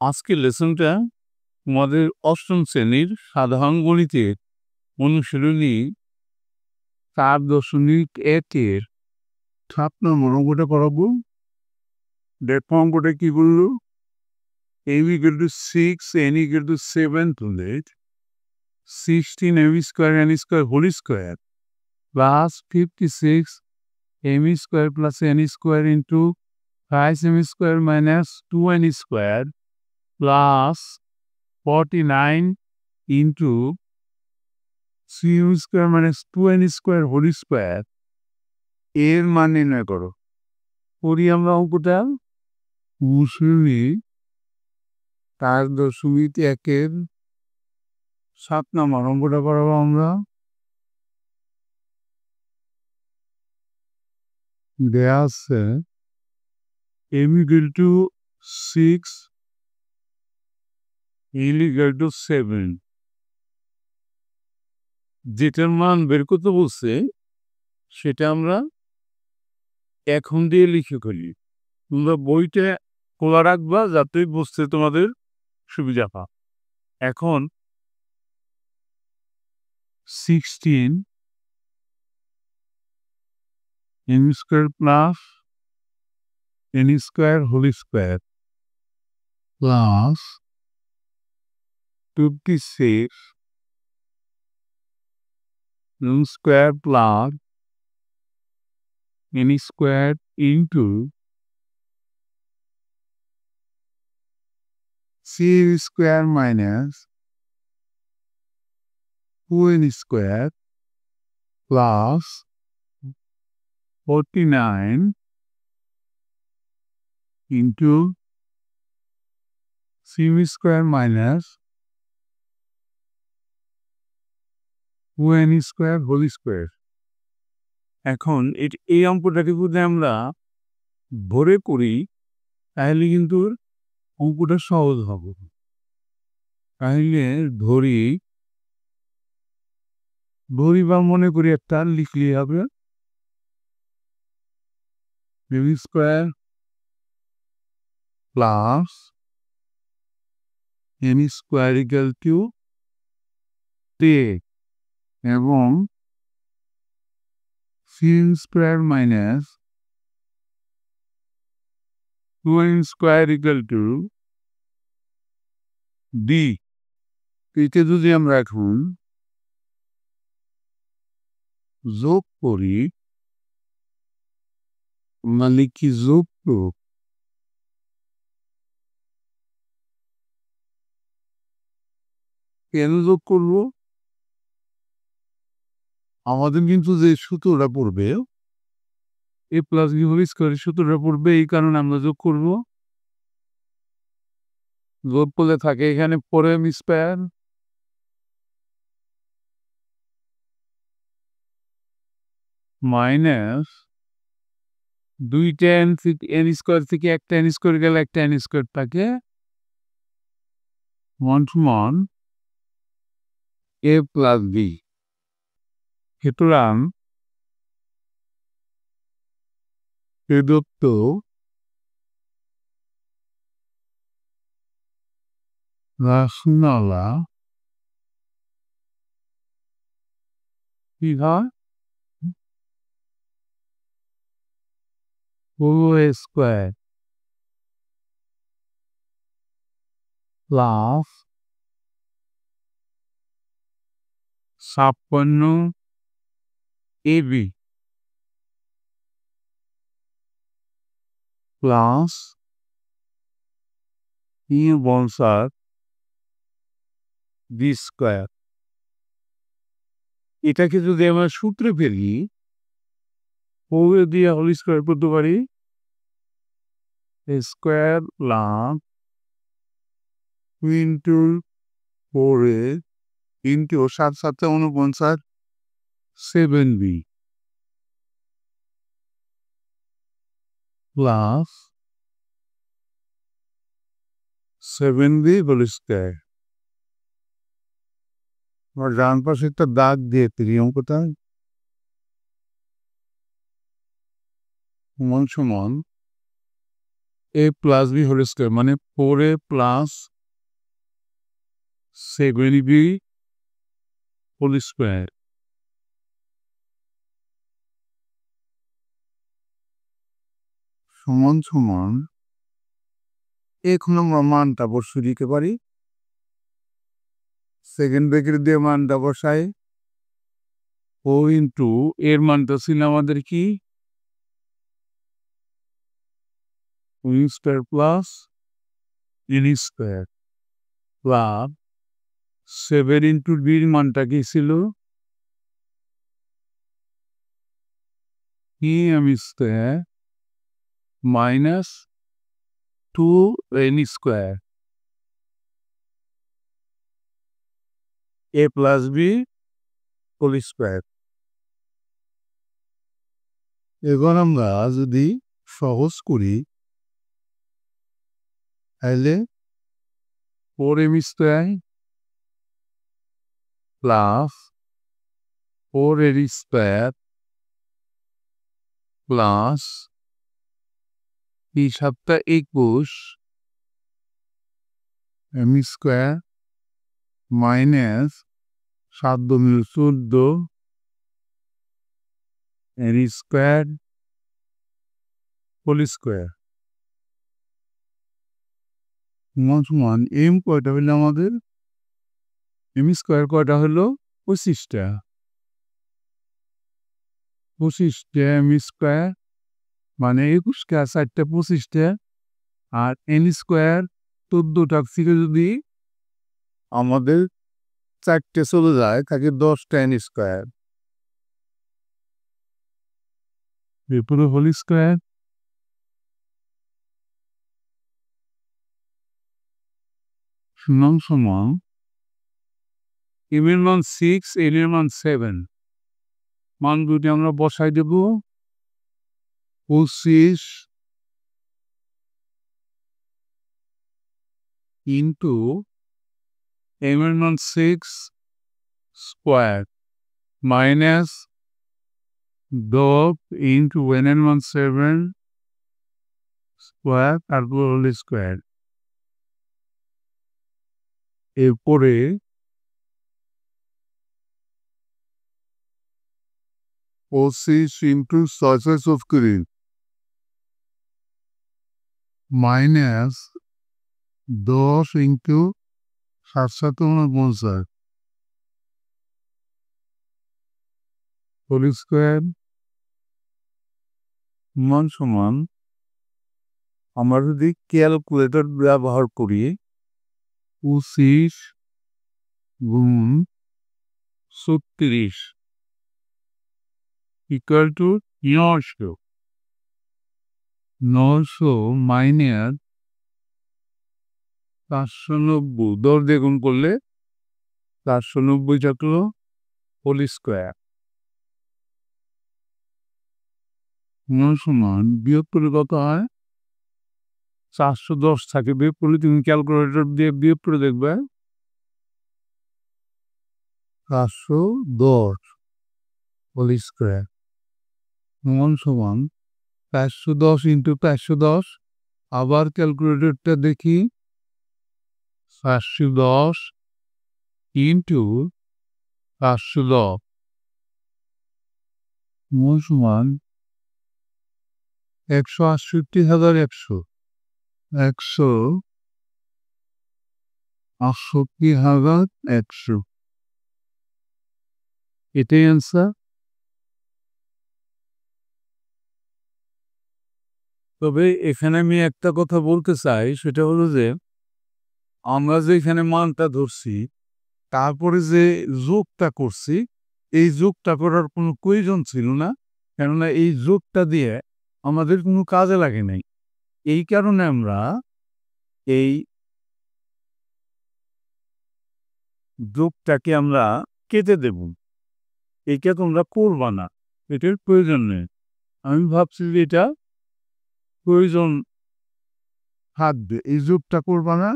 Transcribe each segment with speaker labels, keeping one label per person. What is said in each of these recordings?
Speaker 1: আজকের লেসনটা তোমাদের অষ্টম শ্রেণীর সাধারণ গণিতের অনুশীলনী 4.1-এর 7 নম্বর অঙ্কটা করাবো। দেখো অঙ্কটা কি বললো? m = 6, n = 7 হলে 16m² n² whole square plus 56 m² plus n² into 5m² minus 2n² plus 49 into 3m² minus 2n² whole square এর মান নির্ণয় করো। করি আমরা অঙ্কটা। অনুশীলনী 4.1-এর 7 নম্বর অঙ্কটা করাবো আমরা। দেয়া আছে m = 6, n = 7, যেটার মান বের করতে বলছে সেটা আমরা এখন দিয়ে লিখে ফেলি। তোমরা বইটা খোলা রাখবা যাতে বুঝতে তোমাদের সুবিধা পাও। এখন 16 m² plus n² whole square plus 56 m² plus n² into 3m² minus 2n² plus 49 into 3m² minus 2n² whole square. এখন এই অঙ্কটাকে যদি আমরা ভরে করি তাহলে কিন্তু অঙ্কটা সহজ হবে। তাহলে ধরি বা মনে করি একটা লিখলে হবে m² প্লাস n² = 10 এবং 3m² মাইনাস 2n² = d। এটা যদি আমরা এখন যোগ করি মানে কি যোগ কেন যোগ করব? আমাদের কিন্তু যে সূত্রটা পড়বে a + b হোল স্কোয়ারের সূত্রটা পড়বে, এই কারণে আমরা যোগ করব। যোগ করলে থাকে এখানে 4m² মাইনাস 2টা n² থেকে একটা n² গেলে একটা n² থাকে 1 a + b। সুতরাং প্রদত্ত রাশিমালা কি হয়? 4a² plus 56ab plus b²। এটাকে যদি আমরা সূত্রে ফেলি 4 দিয়ে হোল স্কোয়ার করতে পারি a² plus 2 into 4a into 7 × 7 = 49 7b plus 7b whole square. আমার ডান পাশে একটা দাগ দিয়ে ফেলি অঙ্কটা। সমান সমান a plus b whole square মানে 4a plus 7b whole square সমান সমান এখন আমরা মানটা বসিয়ে দিতে পারি সেকেন্ড ব্র্যাকেট দিয়ে মানটা বসাই ও ইন্টু এর মানটা ছিল আমাদের কি square plus n square plus 7 into বির মানটা কি ছিল m square minus 2n square a plus b whole square এবার আমরা যদি সহজ করি তাহলে 4m square plus 4a square plus 21 m square minus 7×14 n square whole square সমান এম কয়টা হইলো আমাদের এম স্কোয়ার কয়টা হলো 25টা 25টা এম স্কোয়ার মানে 21টা 4টা 25টা আর এন স্কোয়ার 14টা থেকে যদি আমাদের 4টে চলে যায় তাকে 10টা এন স্কোয়ার এরপরে হোল স্কোয়ার সমান সমান এম এর মান 6 এন এর মান 7 মান দুটি আমরা বসাই দেব 25 ইন্টু এম এর মান 6 স্কোয়ার মাইনাস 10 ইন্টু এন এর মান 7 স্কোয়ার তারপর হোল স্কোয়ার এরপরে 25 ইন্টু 6 মাইনাস 10 ইন্টু 7 হোল স্কোয়ার সমান সমান আমরা যদি ক্যালকুলেটর ব্যবহার করি 25 গুণ 36 ইকুয়াল টু 900 মাইনাস 490 10 দিয়ে গুণ করলে 490 থাকলো হোল স্কোয়ার সমান বিয়োগ করে কত হয় 410 থাকে বিয়োগ করলে তুমি ক্যালকুলেটর দিয়ে বিয়োগ করে দেখবে 410 হোল স্কোয়ার সমান 410 ইন্টু 410 আবার ক্যালকুলেটরটা দেখি 410 ইন্টু 410 সমান 168,100 168,100 এটাই অ্যান্সার তবে এখানে আমি একটা কথা বলতে চাই সেটা হলো যে আমরা যে এখানে মানটা ধরছি তারপরে যে যোগটা করছি এই যোগটা করার কোনো প্রয়োজন ছিল না কেননা এই যোগটা দিয়ে আমাদের কোনো কাজে লাগে নাই এই কারণে আমরা এই যোগটাকে আমরা কেটে দেব এইটা তোমরা করবা না এটার প্রয়োজন নেই আমি ভাবছি যে এটা প্রয়োজন থাকবে এই যোগটা করবা না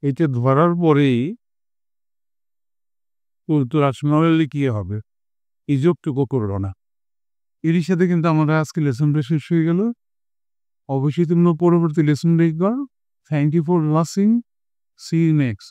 Speaker 1: এটা ধরার পরেই উত্তর আসমানে লিখিয়ে হবে এই যোগটুকু করলো না। এরই সাথে কিন্তু আমাদের আজকে লেসনটা শেষ হয়ে গেল। অবশ্যই তোমরা পরবর্তী লেসন দেখবা। Thank you for watching. See you next.